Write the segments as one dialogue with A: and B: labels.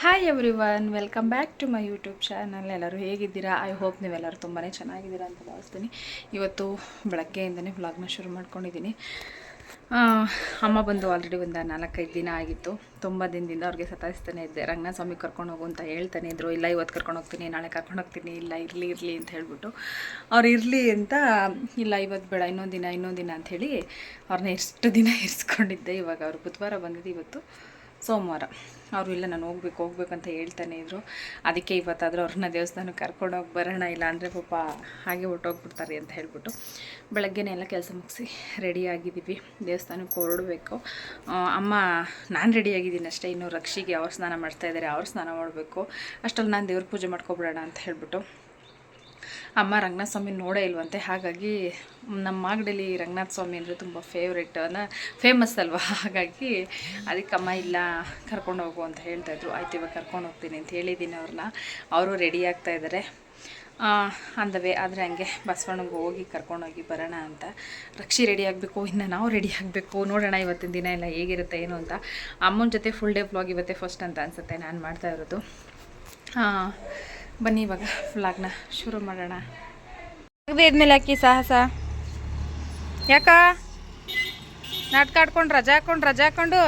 A: Hi everyone, welcome back to my YouTube channel. ಎಲ್ಲರೂ ಹೇಗಿದ್ದೀರಾ? I hope ನೀವೆಲ್ಲರೂ ತುಂಬಾ ಚೆನ್ನಾಗಿದ್ದೀರಾ ಅಂತ ಭಾವಿಸ್ತೀನಿ. ಇವತ್ತು ಬೆಳಗ್ಗೆಯಿಂದನೇ ವ್ಲಾಗ್ನ ಶುರು ಮಾಡ್ಕೊಂಡಿದ್ದೀನಿ. ಅಮ್ಮ ಬಂದು ಆಲ್ರೆಡಿ ಒಂದು 4-5 ದಿನ ಆಗಿತ್ತು. ತುಂಬ ದಿನದಿಂದ ಅವ್ರಿಗೆ ಸತಾಯಿಸ್ತಾನೆ ಇದ್ದೆ. ರಂಗನಾಥ ಸ್ವಾಮಿ ಕರ್ಕೊಂಡು ಹೋಗು ಅಂತ ಹೇಳ್ತಾನೆ ಇದ್ರು. ಇಲ್ಲ ಇವತ್ತು ಕರ್ಕೊಂಡು ಹೋಗ್ತೀನಿ, ನಾಳೆ ಕರ್ಕೊಂಡು ಹೋಗ್ತೀನಿ, ಇಲ್ಲ ಇರಲಿ ಅಂತ ಹೇಳ್ಬಿಟ್ಟು ಅವ್ರು ಇರಲಿ ಅಂತ, ಇಲ್ಲ ಇವತ್ತು ಬೇಡ ಇನ್ನೊಂದು ದಿನ ಅಂಥೇಳಿ ಅವ್ರನ್ನ ಎಷ್ಟು ದಿನ ಇರಿಸ್ಕೊಂಡಿದ್ದೆ. ಇವಾಗ ಅವ್ರು ಬುಧವಾರ ಬಂದಿದ್ದು, ಇವತ್ತು ಸೋಮವಾರ. ಅವರು ಇಲ್ಲ ನಾನು ಹೋಗ್ಬೇಕಂತ ಹೇಳ್ತಾನೆ ಇದ್ರು. ಅದಕ್ಕೆ ಇವತ್ತಾದರೂ ಅವ್ರನ್ನ ದೇವಸ್ಥಾನಕ್ಕೆ ಕರ್ಕೊಂಡೋಗಿ ಬರೋಣ, ಇಲ್ಲ ಅಂದರೆ ಪಾಪ ಹಾಗೆ ಹೊಟ್ಟೋಗ್ಬಿಡ್ತಾರೆ ಅಂತ ಹೇಳ್ಬಿಟ್ಟು ಬೆಳಗ್ಗೆನೇ ಎಲ್ಲ ಕೆಲಸ ಮುಗಿಸಿ ರೆಡಿಯಾಗಿದ್ದೀವಿ. ದೇವಸ್ಥಾನಕ್ಕೆ ಹೊರಡಬೇಕು. ಅಮ್ಮ ನಾನು ರೆಡಿಯಾಗಿದ್ದೀನಿ ಅಷ್ಟೇ. ಇನ್ನು ರಕ್ಷಿಗೆ ಅವ್ರು ಸ್ನಾನ ಮಾಡ್ತಾಯಿದ್ದಾರೆ, ಅವ್ರು ಸ್ನಾನ ಮಾಡಬೇಕು. ಅಷ್ಟರಲ್ಲಿ ನಾನು ದೇವ್ರ ಪೂಜೆ ಮಾಡ್ಕೊಬಿಡೋಣ ಅಂತ ಹೇಳ್ಬಿಟ್ಟು. ಅಮ್ಮ ರಂಗನಾಥ ಸ್ವಾಮಿ ನೋಡೇ ಇಲ್ವಂತೆ. ಹಾಗಾಗಿ ನಮ್ಮ ಮಾಗಡಿಲಿ ರಂಗನಾಥ ಸ್ವಾಮಿ ಅಂದರೆ ತುಂಬ ಫೇಮಸ್ ಅಲ್ವಾ. ಹಾಗಾಗಿ ಅದಕ್ಕೆ ಅಮ್ಮ ಇಲ್ಲ ಕರ್ಕೊಂಡು ಹೋಗು ಅಂತ ಹೇಳ್ತಾಯಿದ್ರು. ಆಯ್ತು ಇವಾಗ ಕರ್ಕೊಂಡು ಹೋಗ್ತೀನಿ ಅಂತ ಹೇಳಿದ್ದೀನಿ ಅವ್ರನ್ನ. ಅವರು ರೆಡಿ ಆಗ್ತಾಯಿದ್ದಾರೆ ಅಂದವೇ. ಆದರೆ ಹಂಗೆ ಬಸವಣ್ಣಗೆ ಹೋಗಿ ಕರ್ಕೊಂಡೋಗಿ ಬರೋಣ ಅಂತ. ರಕ್ಷಿ ರೆಡಿ ಆಗಬೇಕು, ಇನ್ನು ನಾವು ರೆಡಿ ಆಗಬೇಕು. ನೋಡೋಣ ಇವತ್ತಿನ ದಿನ ಎಲ್ಲ ಹೇಗಿರುತ್ತೆ ಏನು ಅಂತ. ಅಮ್ಮನ ಜೊತೆ ಫುಲ್ ಡೇ ವ್ಲಾಗ್ ಇವತ್ತೇ ಫಸ್ಟ್ ಅಂತ ಅನಿಸುತ್ತೆ ನಾನು ಮಾಡ್ತಾ ಇರೋದು. ಬನ್ನಿ ಇವಾಗ ವ್ಲಾಗ್ನ ಶುರು ಮಾಡೋಣ. ಇದ್ಮೇಲೆ ಹಾಕಿ ಸಾಹಸ ಯಾಕ ನಾಟಕ ಆಡ್ಕೊಂಡು ರಜಾ ಹಾಕೊಂಡು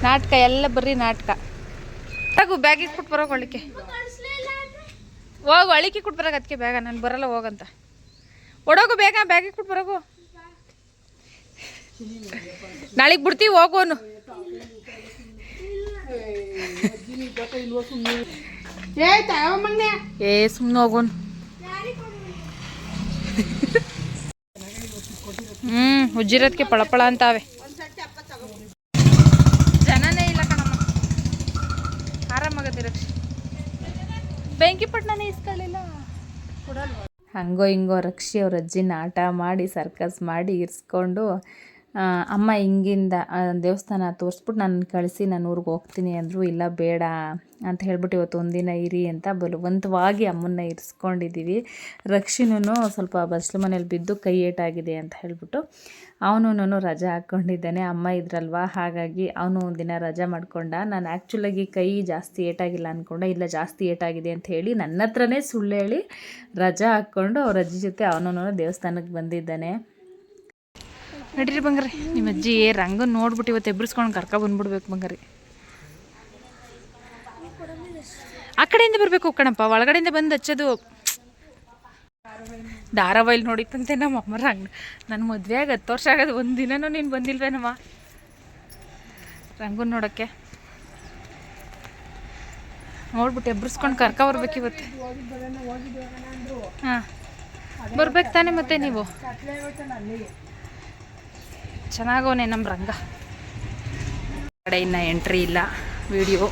A: ನಾಟಕ ಎಲ್ಲ ಬರ್ರಿ ನಾಟಕ. ಹೋಗು ಬ್ಯಾಗಿಗೆ ಕೊಟ್ಟು ಬರೋಕೆ ಒಳಿಕೆ ಹೋಗು, ಅಳಿಕೆ ಕೊಟ್ಟು ಬರೋಕೆ. ಅದಕ್ಕೆ ಬೇಗ ನಾನು ಬರಲ್ಲ ಹೋಗಂತ. ಒಡೋಗು ಬೇಗ ಬ್ಯಾಗಿಗೆ ಕೊಟ್ಟು ಬರೋಗು. ನಾಳೆಗೆ ಬಿಡ್ತೀವಿ ಹೋಗೋನು. ಸುಮ್ಮನೆ ಹೋಗೋನು. ಉಜ್ಜಿರೋದಕ್ಕೆ ಪಳಪಳ ಅಂತಾವೆ. ಜನನೇ ಇಲ್ಲ ಕಣಮ್ಮ. ಆರಾಮಾಗತ್ತೆ ರಕ್ಷಿ. ಬೆಂಕಿ ಪಟ್ಟಣನೇ ಇಸ್ಕೊಳ್ಳಿಲ್ಲ. ಹಂಗೋ ಹಿಂಗೋ ರಕ್ಷಿ ಅವ್ರ ಅಜ್ಜಿನ ಆಟ ಮಾಡಿ ಸರ್ಕಸ್ ಮಾಡಿ ಇರಿಸ್ಕೊಂಡು ಅಮ್ಮ ಹಿಂಗಿಂದ ದೇವಸ್ಥಾನ ತೋರಿಸ್ಬಿಟ್ಟು ನಾನು ಕಳಿಸಿ ನಾನು ಊರಿಗೆ ಹೋಗ್ತೀನಿ ಅಂದರು. ಇಲ್ಲ ಬೇಡ ಅಂತ ಹೇಳ್ಬಿಟ್ಟು ಇವತ್ತು ಒಂದಿನ ಇರಿ ಅಂತ ಬಲವಂತವಾಗಿ ಅಮ್ಮನ್ನ ಇರಿಸ್ಕೊಂಡಿದ್ದೀವಿ. ರಕ್ಷಿನೂ ಸ್ವಲ್ಪ ಬಸ್ಲು ಮನೇಲಿ ಬಿದ್ದು ಕೈ ಏಟಾಗಿದೆ ಅಂತ ಹೇಳ್ಬಿಟ್ಟು ಅವನು ರಜಾ ಹಾಕ್ಕೊಂಡಿದ್ದಾನೆ. ಅಮ್ಮ ಇದ್ರಲ್ವ, ಹಾಗಾಗಿ ಅವನು ಒಂದಿನ ರಜಾ ಮಾಡ್ಕೊಂಡ. ನಾನು ಆ್ಯಕ್ಚುಲಾಗಿ ಕೈ ಜಾಸ್ತಿ ಏಟಾಗಿಲ್ಲ ಅಂದ್ಕೊಂಡೆ. ಇಲ್ಲ ಜಾಸ್ತಿ ಏಟಾಗಿದೆ ಅಂತ ಹೇಳಿ ನನ್ನ ಹತ್ರನೇ ಸುಳ್ಳು ಹೇಳಿ ರಜಾ ಹಾಕ್ಕೊಂಡು ಅವ್ರ ಅಜ್ಜಿ ಜೊತೆ ಅವನು ದೇವಸ್ಥಾನಕ್ಕೆ ಬಂದಿದ್ದಾನೆ. ನಡೀರಿ ಬಂಗಾರಿ, ನಿಮ್ಮ ಅಜ್ಜಿ ರಂಗನ್ ನೋಡ್ಬಿಟ್ಟು ಇವತ್ತು ಎಬ್ಬಿಸ್ಕೊಂಡು ಬಂದ್ಬಿಡ್ಬೇಕು ಬಂಗಾರಿ. ಆ ಕಡೆಯಿಂದ ಬರಬೇಕು ಕಣಪ್ಪ, ಒಳಗಡೆಯಿಂದ ಬಂದು ಹಚ್ಚೋದು. ಧಾರಾವಾಹಿಲಿ ನೋಡಿತ್ತಂತೆ ನಮ್ಮ ಅಮ್ಮ ರಂಗ. ನನ್ನ ಮದುವೆ ಆಗಿ 10 ವರ್ಷ ಆಗೋದು, ಒಂದು ದಿನನೂ ನೀನು ಬಂದಿಲ್ವೇನಮ್ಮ ರಂಗನ್ ನೋಡೋಕ್ಕೆ. ನೋಡ್ಬಿಟ್ಟು ಎಬ್ಬಿಸ್ಕೊಂಡು ಬರ್ಬೇಕು ಇವತ್ತು. ಹಾಂ ಬರ್ಬೇಕು ತಾನೆ ಮತ್ತೆ ನೀವು. ಚೆನ್ನಾಗವನೇ ನಮ್ಮ ರಂಗ. ಕಡೆ ಇನ್ನು ಎಂಟ್ರಿ ಇಲ್ಲ ವಿಡಿಯೋ.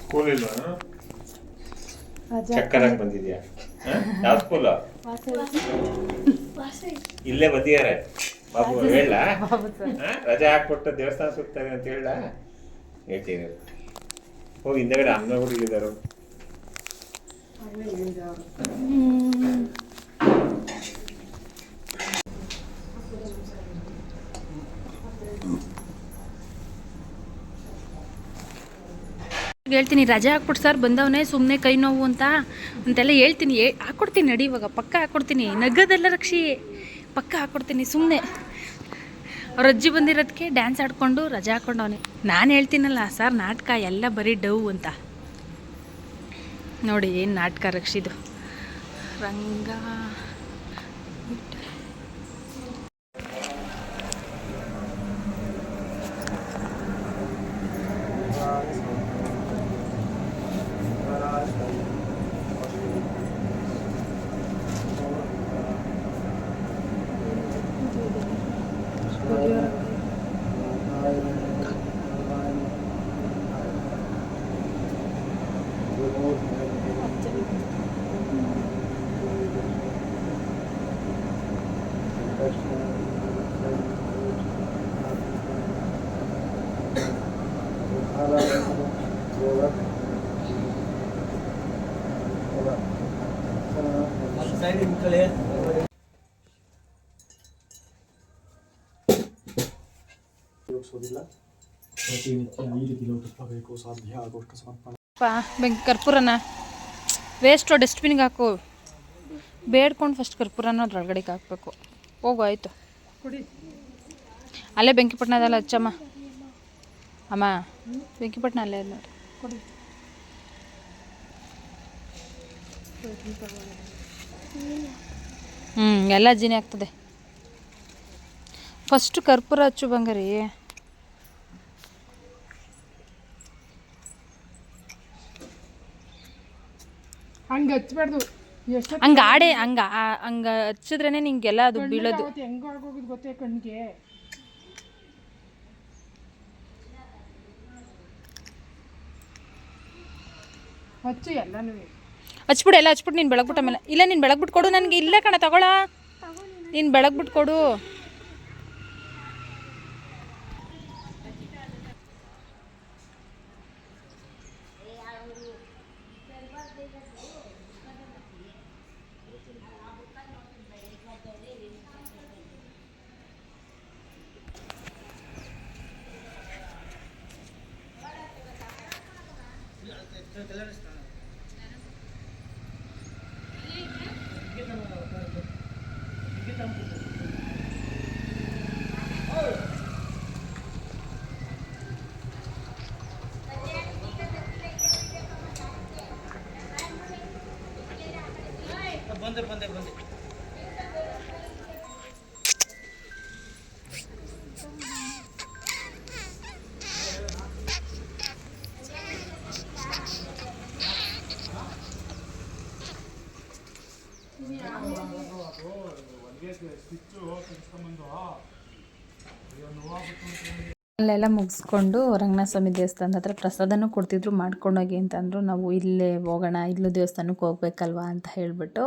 B: ಸ್ಕೂಲ್ ಇಲ್ವಾ? ಚಕ್ಕರಾಗಿ ಬಂದಿದ್ಯಾ? ಯಾವ ಸ್ಕೂಲ್? ಇಲ್ಲೇ ಬಂದಿದ್ದಾರೆ ಬಾಬು. ಹೇಳ ರಜೆ ಹಾಕ್ಬಿಟ್ಟು ದೇವಸ್ಥಾನ ಸುತ್ತಾರೆ ಅಂತ ಹೇಳ ಹೇಳ್ತೀನಿ. ಹೋಗಿ ಹಿಂದೆಗಡೆ ಅಮ್ಮ ಹುಡುಗಿದ್ದಾರೆ.
A: ಹೇಳ್ತೀನಿ ರಜೆ ಹಾಕ್ಬಿಟ್ಟು ಸರ್ ಬಂದವನೇ ಸುಮ್ಮನೆ ಕೈ ನೋವು ಅಂತೆಲ್ಲ ಹೇಳ್ತೀನಿ. ಹಾಕ್ಕೊಡ್ತೀನಿ ನಡಿ, ಇವಾಗ ಪಕ್ಕ ಹಾಕ್ಕೊಡ್ತೀನಿ. ನಗದೆಲ್ಲ ರಕ್ಷಿ, ಪಕ್ಕ ಹಾಕ್ಕೊಡ್ತೀನಿ ಸುಮ್ಮನೆ. ಅವ್ರ ಅಜ್ಜಿ ಬಂದಿರೋದಕ್ಕೆ ಡ್ಯಾನ್ಸ್ ಆಡ್ಕೊಂಡು ರಜೆ ಹಾಕ್ಕೊಂಡವನೇ. ನಾನು ಹೇಳ್ತೀನಲ್ಲ ಸರ್ ನಾಟಕ ಎಲ್ಲ ಬರೀ ಡವ್ ಅಂತ. ನೋಡಿ ಏನು ನಾಟಕ ರಕ್ಷಿದು. ರಂಗ ಬೆಂಕಿ ಕರ್ಪೂರನ ವೇಸ್ಟು ಡಸ್ಟ್ಬಿನ್ಗೆ ಹಾಕು. ಬೇಡ್ಕೊಂಡು ಫಸ್ಟ್ ಕರ್ಪೂರನ ಅದ್ರೊಳಗಡೆಗೆ ಹಾಕಬೇಕು. ಹೋಗು ಆಯಿತು. ಅಲ್ಲೇ ಬೆಂಕಿಪಟ್ಟಣದಲ್ಲ ಹಚ್ಚಮ್ಮ. ಅಮ್ಮ ಬೆಂಕಿಪಟ್ಟಣ ಅಲ್ಲೇ ಅದು ನೋಡಿ. ಎಲ್ಲ ಅಜ್ಜಿನೇ ಆಗ್ತದೆ. ಫಸ್ಟ್ ಕರ್ಪೂರ ಹಚ್ಚು ಬಂಗಾರಿ.
C: ಹಂಗೆ ಹಚ್ಬಾರ್ದು.
A: ಹಂಗೆ ಆಡೆ ಹಂಗೆ ಹಚ್ಚಿದ್ರೇನೆ ನಿಂಗೆಲ್ಲ ಅದು ಬೀಳೋದು.
C: ಹೆಂಗೋ ಆಗೋಗಿದ್ ಗೊತ್ತೇ ಕಣ್ಣಿಗೆ. ಹಚ್ಚು ಎಲ್ಲನೂ
A: ಹಚ್ಬಿಡು. ಎಲ್ಲ ಹಚ್ಬಿಟ್ಟು ನೀನು ಬೆಳಗ್ಬಿಟ್ಟು ಆಮೇಲೆ. ಇಲ್ಲ ನೀನು ಬೆಳಗ್ಬಿಟ್ಟು ಕೊಡು ನನಗೆ. ಇಲ್ಲ ಕಣ ತಗೊಳ. ನೀನು ಬೆಳಗ್ಬಿಟ್ಟು ಕೊಡು. ಅಲ್ಲೆಲ್ಲ ಮುಗಿಸ್ಕೊಂಡು ರಂಗನಾಥ ಸ್ವಾಮಿ ದೇವಸ್ಥಾನದ ಹತ್ರ ಪ್ರಸಾದನೂ ಕೊಡ್ತಿದ್ರು. ಮಾಡ್ಕೊಂಡೋಗಿ ಅಂತಂದರು. ನಾವು ಇಲ್ಲೇ ಹೋಗೋಣ, ಇಲ್ಲೂ ದೇವಸ್ಥಾನಕ್ಕೆ ಹೋಗ್ಬೇಕಲ್ವಾ ಅಂತ ಹೇಳಿಬಿಟ್ಟು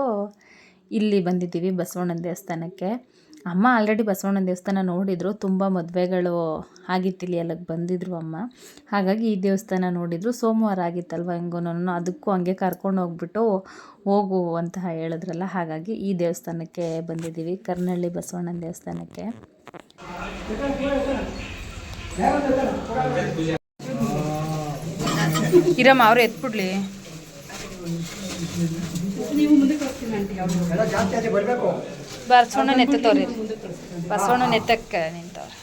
A: ಇಲ್ಲಿ ಬಂದಿದ್ದೀವಿ ಬಸವಣ್ಣನ ದೇವಸ್ಥಾನಕ್ಕೆ. ಅಮ್ಮ ಆಲ್ರೆಡಿ ಬಸವಣ್ಣನ ದೇವಸ್ಥಾನ ನೋಡಿದರು. ತುಂಬ ಮದುವೆಗಳು ಆಗಿತ್ತಿಲ್ಲಿ ಅಲ್ಲಿಗೆ ಬಂದಿದ್ದರು ಅಮ್ಮ. ಹಾಗಾಗಿ ಈ ದೇವಸ್ಥಾನ ನೋಡಿದರು. ಸೋಮವಾರ ಆಗಿತ್ತಲ್ವ ಹೆಂಗೂ ಅದಕ್ಕೂ ಹಂಗೆ ಕರ್ಕೊಂಡು ಹೋಗ್ಬಿಟ್ಟು ಹೋಗು ಅಂತ ಹೇಳಿದ್ರಲ್ಲ, ಹಾಗಾಗಿ ಈ ದೇವಸ್ಥಾನಕ್ಕೆ ಬಂದಿದ್ದೀವಿ, ಕರ್ನಹಳ್ಳಿ ಬಸವಣ್ಣನ ದೇವಸ್ಥಾನಕ್ಕೆ. ಇರಮ್ಮ ಅವ್ರು ಎತ್ಬಿಡ್ಲಿ. ಬಸವಣ್ಣನ ಎತ್ತವ್ರಿ. ಬಸವಣ್ಣನ ಎತ್ತಕ್ಕೆ ನಿಂತವ್ರೆ.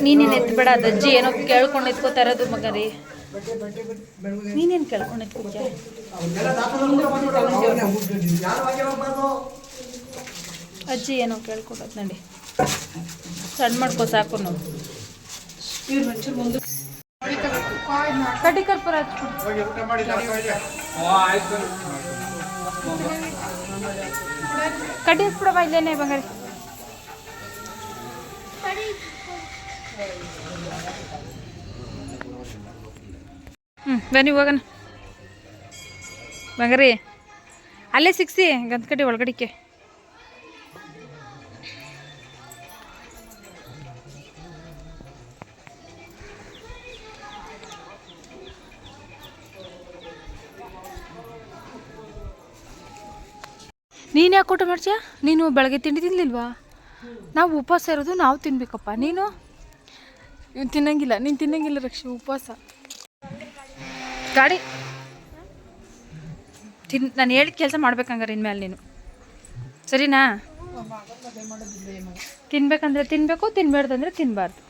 A: ನೀನೇನು ಎತ್ಬೇಡ. ಅದು ಅಜ್ಜಿ ಏನೋ ಕೇಳ್ಕೊಂಡು ಎತ್ಕೋತಾ ಇರೋದು ಮಗರಿ. ನೀನೇನು ಕೇಳ್ಕೊಂಡು ಎತ್ಕೋತೀಯ? ಅಜ್ಜಿ ಏನೋ ಕೇಳ್ಕೊಡೋದು ನಡಿ. ಸಣ್ಣ ಮಾಡ್ಕೋ ಸಾಕು. ನಾವು ಕಡ್ಡಿ ಕರ್ಪೂರ ಕಡ್ಡಿ ಹಚ್ಬಿಡಮ್ಮ. ಇಲ್ಲೇನೆ ಬಂಗಾರಿ. ಬನ್ನಿ ಹೋಗೋಣ ಬಂಗಾರಿ. ಅಲ್ಲೇ ಸಿಕ್ಸಿ ಗಂಧ ಕಡ್ಡಿ ಒಳಗಡಿಕೆ. ನೀನು ಯಾಕೆ ಊಟ ಮಾಡ್ತೀಯ? ನೀನು ಬೆಳಗ್ಗೆ ತಿಂಡಿ ತಿನ್ನಲಿಲ್ವಾ? ನಾವು ಉಪವಾಸ ಇರೋದು, ನಾವು ತಿನ್ಬೇಕಪ್ಪ. ನೀನು ತಿನ್ನಂಗಿಲ್ಲ. ನೀನು ತಿನ್ನಂಗಿಲ್ಲ ರಕ್ಷಿ, ಉಪವಾಸ. ಗಾಡಿ ನಾನು ಹೇಳಿದ ಕೆಲಸ ಮಾಡ್ಬೇಕಂಗಾರೆ ಇನ್ಮೇಲೆ ನೀನು, ಸರಿನಾ? ತಿನ್ಬೇಕಂದ್ರೆ ತಿನ್ನಬೇಕು, ತಿನ್ಬಾರ್ದಂದ್ರೆ ತಿನ್ನಬಾರ್ದು.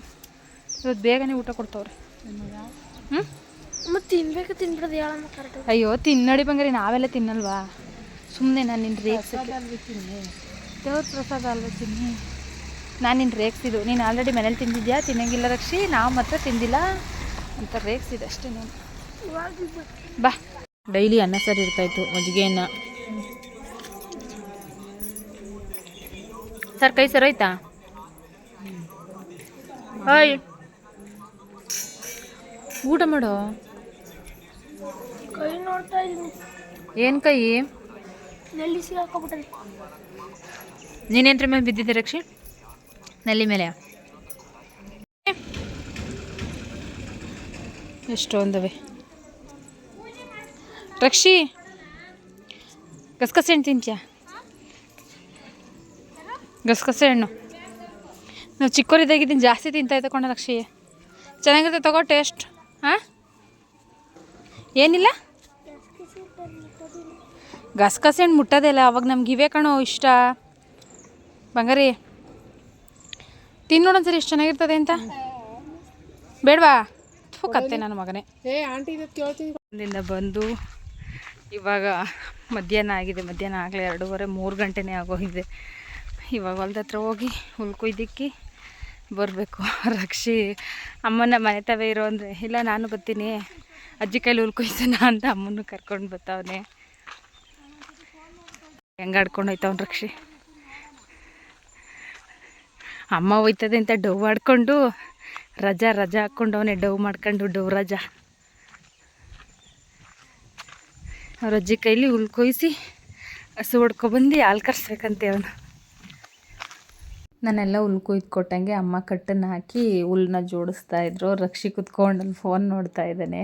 A: ಇವತ್ತು ಬೇಗನೆ ಊಟ ಕೊಡ್ತವ್ರೆ.
D: ಮತ್ತೆ ತಿನ್ಬೇಕು ತಿನ್ಬಿಡೋದು ಹೇಳಮ್ಮ ಕರೆಕ್ಟ್.
A: ಅಯ್ಯೋ ತಿನ್ನಡಿ ಬಂಗಾರಿ, ನಾವೆಲ್ಲ ತಿನ್ನಲ್ವಾ? ಸುಮ್ಮನೆ ನಾನು ನಿನ್ನ ರೇಗ್ಸಕ್ಕೆ. ದೇವ್ರ ಪ್ರಸಾದ ಅಲ್ವಾ ತಿನ್ನಿ. ನಾನು ನಿನ್ನ ರೇಗ್ಸಿದ್ದು, ನೀನು ಆಲ್ರೆಡಿ ಮನೇಲಿ ತಿಂದಿದ್ಯಾ, ತಿನ್ನಂಗಿಲ್ಲ ರಕ್ಷಿ, ನಾವು ಮಾತ್ರ ತಿಂದಿಲ್ಲ ಅಂತ ರೇಗ್ಸಿದೆ ಅಷ್ಟೇ ನೀನು. ಬಾ. ಡೈಲಿ ಅನ್ನ ಸಾರು ಇರ್ತಾಯಿತ್ತು, ಮಜ್ಜಿಗೆಯನ್ನ. ಸರ್ ಕೈ ಸರ್ ಹೋಯ್ತಾ? ಹಾಯ್, ಊಟ ಮಾಡೋ.
D: ಕೈ ನೋಡ್ತಾ ಇದ್ದೀನಿ,
A: ಏನು ಕೈ?
D: ನೆಲ್ಲಿ ಸಿಗಾಕೊಂಡ್ಬಿಟ್ಟದೆ.
A: ನೀನೇನ್ರ ಮೇಲೆ ಬಿದ್ದಿದ್ದೆ ರಕ್ಷಿ? ನಲ್ಲಿ ಮೇಲೆ ಎಷ್ಟೊಂದವೆ ರಕ್ಷಿ. ಗಸಗಸೆ ಹಣ್ಣು ತಿಂತ್ಯಾ? ಗಸಗಸೆ ಹಣ್ಣು ನಾವು ಚಿಕ್ಕವರಿದ್ದಾಗಿದ್ದೀನಿ ಜಾಸ್ತಿ ತಿಂತಾಯಿದ್ದೆ ಕೊಂಡ ರಕ್ಷಿ. ಚೆನ್ನಾಗಿರುತ್ತೆ ತಗೋ ಟೇಸ್ಟ್. ಹಾಂ, ಏನಿಲ್ಲ ಗಸಗಸೆ ಹಣ್ಣು ಮುಟ್ಟೋದೇ ಇಲ್ಲ. ಅವಾಗ ನಮ್ಗೆ ಇವೇ ಕಣೋ ಇಷ್ಟ. ಬಂಗಾರಿ ತಿನ್ನೋಡೊಂದ್ಸರಿ ಎಷ್ಟು ಚೆನ್ನಾಗಿರ್ತದೆ ಅಂತ. ಬೇಡವಾ? ಕತ್ತೆ ನನ್ನ ಮಗನೇ.
C: ಏ ಆಂಟಿ ಇದು ಕೇಳ್ತೀನಿ.
A: ಅಲ್ಲಿಂದ ಬಂದು ಇವಾಗ ಮಧ್ಯಾಹ್ನ ಆಗಿದೆ. ಮಧ್ಯಾಹ್ನ ಆಗಲೇ 2:30 3 ಗಂಟೆನೇ ಆಗೋಗಿದೆ. ಇವಾಗ ಹೊಲ್ದ ಹತ್ರ ಹೋಗಿ ಹುಲ್ ಕೊಯ್ದಿಕ್ಕಿ ಬರಬೇಕು. ರಕ್ಷಿ ಅಮ್ಮನ ಮನೆ ತವೇ ಇರೋ ಅಂದರೆ, ಇಲ್ಲ ನಾನು ಬರ್ತೀನಿ ಅಜ್ಜಿ ಕೈಲಿ ಹುಲ್ ಕೊಯ್ಸೋಣ ಅಂತ ಅಮ್ಮನ್ನು ಕರ್ಕೊಂಡು ಬರ್ತಾವನೆ. ಹೆಂಗೆ ಆಡ್ಕೊಂಡು ಹೋಯ್ತಾವನ್ ರಕ್ಷಿ. ಅಮ್ಮ ಹೋಯ್ತದೆ ಅಂತ ಡವ್ ಆಡ್ಕೊಂಡು ರಜಾ ಹಾಕ್ಕೊಂಡು ಅವನೇ ಡವ್ ಮಾಡ್ಕೊಂಡು ಡವ್ ರಜಾ. ಅವ್ರ ಅಜ್ಜಿ ಕೈಲಿ ಹುಲ್ ಕೊಯ್ಸಿ ಹಸು ಹೊಡ್ಕೊಬಂದು ಹಾಲು ಕರ್ಸ್ಬೇಕಂತೆ ಅವನು. ನಾನೆಲ್ಲ ಹುಲ್ ಕೊಯ್ದು ಕೊಟ್ಟಂಗೆ ಅಮ್ಮ ಕಟ್ಟನ್ನು ಹಾಕಿ ಹುಲ್ಲನ್ನ ಜೋಡಿಸ್ತಾಯಿದ್ರು. ರಕ್ಷಿ ಕುತ್ಕೊಂಡು ಅಲ್ಲಿ ಫೋನ್ ನೋಡ್ತಾ ಇದ್ದಾನೆ.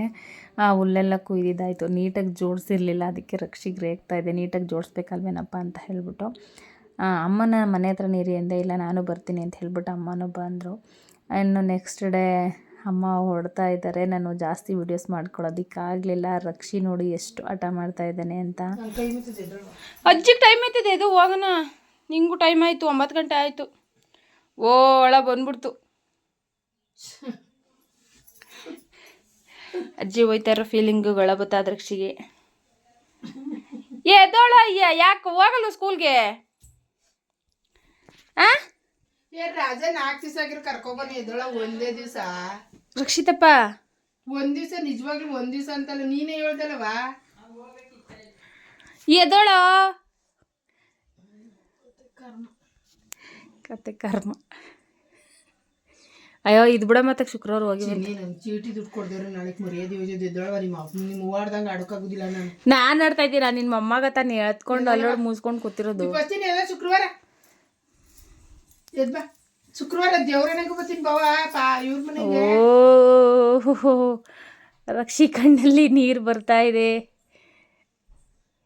A: ಆ ಹುಲ್ಲೆಲ್ಲ ಕುಯ್ದಿದ್ದಾಯಿತು, ನೀಟಾಗಿ ಜೋಡಿಸಿರ್ಲಿಲ್ಲ. ಅದಕ್ಕೆ ರಕ್ಷಿಗೆ ರೇಗ್ತಾಯಿದ್ದೆ, ನೀಟಾಗಿ ಜೋಡಿಸ್ಬೇಕಲ್ವೇನಪ್ಪ ಅಂತ ಹೇಳ್ಬಿಟ್ಟು. ಅಮ್ಮನ ಮನೆ ಹತ್ರ ನೀರಿ ಅಂದೆ, ಇಲ್ಲ ನಾನು ಬರ್ತೀನಿ ಅಂತ ಹೇಳ್ಬಿಟ್ಟು ಅಮ್ಮನೂ ಬಂದರು. ಇನ್ನು ನೆಕ್ಸ್ಟ್ ಡೇ ಅಮ್ಮ ಹೊಡ್ತಾ ಇದ್ದಾರೆ. ನಾನು ಜಾಸ್ತಿ ವೀಡಿಯೋಸ್ ಮಾಡ್ಕೊಳ್ಳೋದಕ್ಕಾಗಲಿಲ್ಲ. ರಕ್ಷಿ ನೋಡಿ ಎಷ್ಟು ಹಠ ಮಾಡ್ತಾ ಇದ್ದಾನೆ ಅಂತ. ಅಜ್ಜಿಗೆ ಟೈಮ್ ಆಯ್ತದೆ, ಇದು ಹೋಗೋಣ. ನಿಂಗೂ ಟೈಮ್ ಆಯಿತು, 9 ಗಂಟೆ ಆಯಿತು. ಓ ಒಳ ಬಂದ್ಬಿಡ್ತು. ಅಜ್ಜಿ ಹೋಯ್ತಾ ಇರೋ ಫೀಲಿಂಗುಗಳ ಬತ್ತಾದ ರಕ್ಷಿಗೆ. ಎದೋಳ ಯಾಕೆ ಹೋಗಲ್ಲ ಸ್ಕೂಲ್ಗೆ?
C: ರಾಜ 4 ದಿವಸ ಆಗಿರೋ ಕರ್ಕೊಬನ್ನಿ. ಎದ್ದೊಳ ಒಂದೇ ದಿವಸ
A: ರಕ್ಷಿತಪ್ಪ,
C: ಒಂದ್ ದಿವಸ ನಿಜವಾಗ್ಲೂ ಒಂದ್ ದಿವಸ ಅಂತಲ್ಲ, ನೀನೇ ಹೇಳ್ದಲ್ವಾ?
A: ಎದೋಳ ಕತೆ ಕರ್ಮ. ಅಯ್ಯೋ ಇದು ಬಿಡ. ಮತ್ತೆ ಶುಕ್ರವಾರ ಹೋಗಿ
C: ನನ್ ಚೀಟಿ ದುಡ್ಡು ಕೊಡ್ದೇವ್ರೆ ನಾಳೆ ಮರ್ಯಾದೆ ಯೋಜನೆ ಎದ್ದೊಳವ. ನಿಮ್ಮ ಓವಾಡ್ದಂಗೆ ಆಡೋಕ್ಕಾಗೋದಿಲ್ಲ.
A: ನಾನು ಆಡ್ತಾ ಇದ್ದೀರಾ? ನಿನ್ನ ಮೊಮ್ಮಗ ತಾನು ಎತ್ಕೊಂಡು ಅಲ್ಲೋಡು ಮುಸ್ಕೊಂಡು ಕೂತಿರೋದು.
C: ಬರ್ತೀನಿ ಎಲ್ಲ ಶುಕ್ರವಾರ. ಎದ್ ಬಾ ಶುಕ್ರವಾರ ದೇವ್ರನೆಗೂ ಬರ್ತೀನಿ ಬಾವ ಇವ್ರ ಮನೆಗೆ.
A: ಓ ರಕ್ಷಿ ಕಣ್ಣಲ್ಲಿ ನೀರು ಬರ್ತಾ ಇದೆ.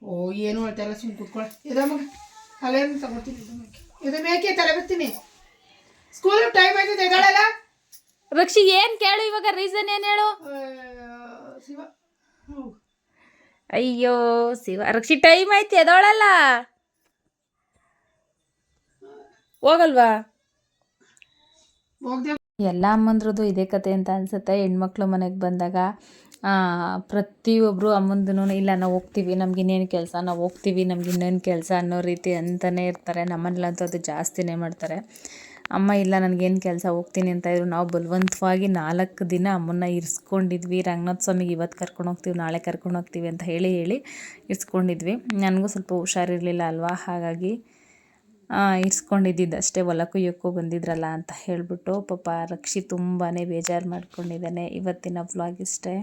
C: ಓ ಏನು ಹೇಳ್ತಾ ಇಲ್ಲ, ಸುಮ್ಮನೆ ಕೂತ್ಕೊಳ್ಳ. ಎದ ಮಗ ಅಲ್ಲೇ ತಗೋತೀನಿ. ಎದ ಮೇಕೆ ತಲೆ ಬರ್ತೀನಿ. ಸ್ಕೂಲ್ ಟೈಮ್ ಆಯ್ತದೆ, ಎದ್ದಾಳಲ್ಲ
A: ರಕ್ಷಿ. ಏನು ಕೇಳು ಇವಾಗ, ರೀಸನ್ ಏನು ಹೇಳು?
C: ಶಿವ.
A: ಅಯ್ಯೋ ಶಿವ. ರಕ್ಷಿ ಟೈಮ್ ಆಯ್ತು, ಎದೋಳಲ್ಲ. ಹೋಗಲ್ವಾ? ಎಲ್ಲ ಅಮ್ಮಂದ್ರದ್ದು ಇದೇ ಕತೆ ಅಂತ ಅನ್ಸುತ್ತೆ. ಹೆಣ್ಮಕ್ಳು ಮನೆಗೆ ಬಂದಾಗ ಪ್ರತಿಯೊಬ್ಬರು ಅಮ್ಮಂದೂ ಇಲ್ಲ ನಾವು ಹೋಗ್ತೀವಿ, ನಮ್ಗೆ ಇನ್ನೇನು ಕೆಲಸ, ನಾವು ಹೋಗ್ತೀವಿ, ನಮ್ಗೆ ಇನ್ನೇನು ಕೆಲಸ ಅನ್ನೋ ರೀತಿ ಅಂತಲೇ ಇರ್ತಾರೆ. ನಮ್ಮನೇಲಂತೂ ಅದು ಜಾಸ್ತಿನೇ ಮಾಡ್ತಾರೆ. ಅಮ್ಮ ಇಲ್ಲ ನನಗೇನು ಕೆಲಸ ಹೋಗ್ತೀನಿ ಅಂತ ಇದ್ರು. ನಾವು ಬಲವಂತವಾಗಿ 4 ದಿನ ಅಮ್ಮನ್ನ ಇರಿಸ್ಕೊಂಡಿದ್ವಿ. ರಂಗನಾಥ ಸ್ವಾಮಿಗೆ ಇವತ್ತು ಕರ್ಕೊಂಡು ಹೋಗ್ತೀವಿ, ನಾಳೆ ಕರ್ಕೊಂಡು ಹೋಗ್ತೀವಿ ಅಂತ ಹೇಳಿ ಇರಿಸ್ಕೊಂಡಿದ್ವಿ. ನನಗೂ ಸ್ವಲ್ಪ ಹುಷಾರಿರಲಿಲ್ಲ ಅಲ್ವಾ, ಹಾಗಾಗಿ ಇರಿಸ್ಕೊಂಡಿದ್ದಿದ್ದು ಅಷ್ಟೇ. ಹೊಲಕ್ಕೂ ಯಕ್ಕೂ ಬಂದಿದ್ರಲ್ಲ ಅಂತ ಹೇಳಿಬಿಟ್ಟು ಪಾಪ ರಕ್ಷಿ ತುಂಬಾ ಬೇಜಾರು ಮಾಡ್ಕೊಂಡಿದ್ದಾನೆ. ಇವತ್ತಿನ ವ್ಲಾಗ್ ಇಷ್ಟೇ.